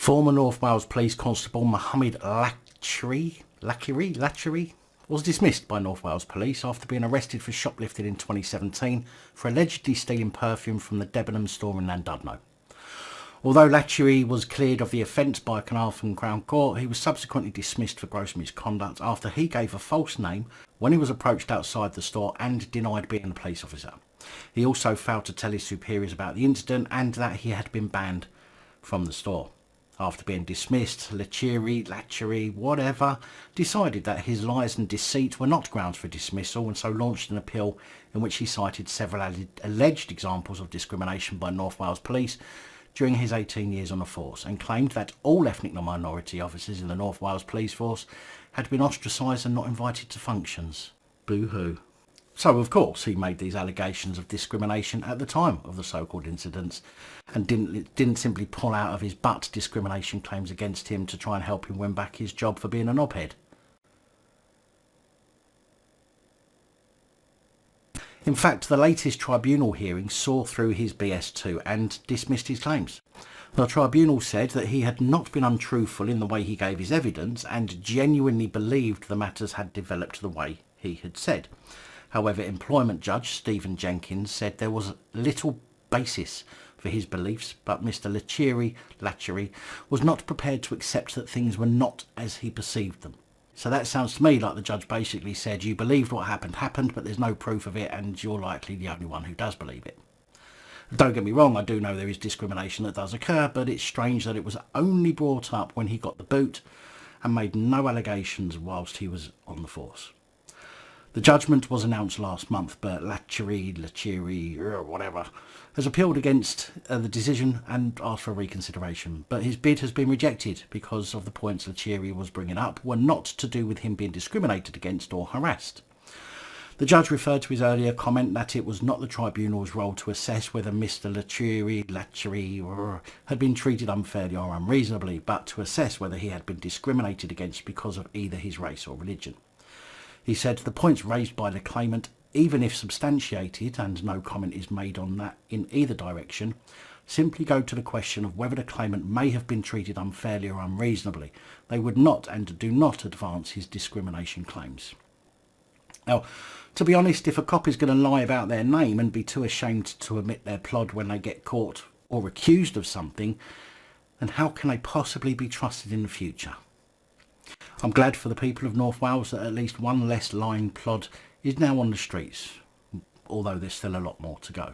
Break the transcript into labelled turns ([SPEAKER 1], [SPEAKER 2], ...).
[SPEAKER 1] Former North Wales Police Constable Mohammed Lachiri was dismissed by North Wales Police after being arrested for shoplifting in 2017 for allegedly stealing perfume from the Debenham store in Llandudno. Although Lachiri was cleared of the offence by Carnarvon Crown Court, he was subsequently dismissed for gross misconduct after he gave a false name when he was approached outside the store and denied being a police officer. He also failed to tell his superiors about the incident and that he had been banned from the store. After being dismissed, Lachiri, whatever, decided that his lies and deceit were not grounds for dismissal and so launched an appeal in which he cited several alleged examples of discrimination by North Wales Police during his 18 years on the force and claimed that all ethnic minority officers in the North Wales Police Force had been ostracised and not invited to functions. Boo-hoo. So, of course, he made these allegations of discrimination at the time of the so-called incidents and didn't simply pull out of his butt discrimination claims against him to try and help him win back his job for being a knobhead. In fact, the latest tribunal hearing saw through his BS too and dismissed his claims. The tribunal said that he had not been untruthful in the way he gave his evidence and genuinely believed the matters had developed the way he had said. However, employment judge Stephen Jenkins said there was little basis for his beliefs, but Mr. Lachiri was not prepared to accept that things were not as he perceived them. So that sounds to me like the judge basically said, you believed what happened, but there's no proof of it and you're likely the only one who does believe it. Don't get me wrong, I do know there is discrimination that does occur, but it's strange that it was only brought up when he got the boot and made no allegations whilst he was on the force. The judgment was announced last month, but Lachiri, whatever, has appealed against the decision and asked for reconsideration. But his bid has been rejected because of the points Lachiri was bringing up were not to do with him being discriminated against or harassed. The judge referred to his earlier comment that it was not the tribunal's role to assess whether Mr. Lachiri had been treated unfairly or unreasonably, but to assess whether he had been discriminated against because of either his race or religion. He said the points raised by the claimant, even if substantiated, and no comment is made on that in either direction, simply go to the question of whether the claimant may have been treated unfairly or unreasonably. They would not and do not advance his discrimination claims. Now, to be honest, if a cop is going to lie about their name and be too ashamed to admit their plod when they get caught or accused of something, then how can they possibly be trusted in the future? I'm glad for the people of North Wales that at least one less lying plod is now on the streets, although there's still a lot more to go.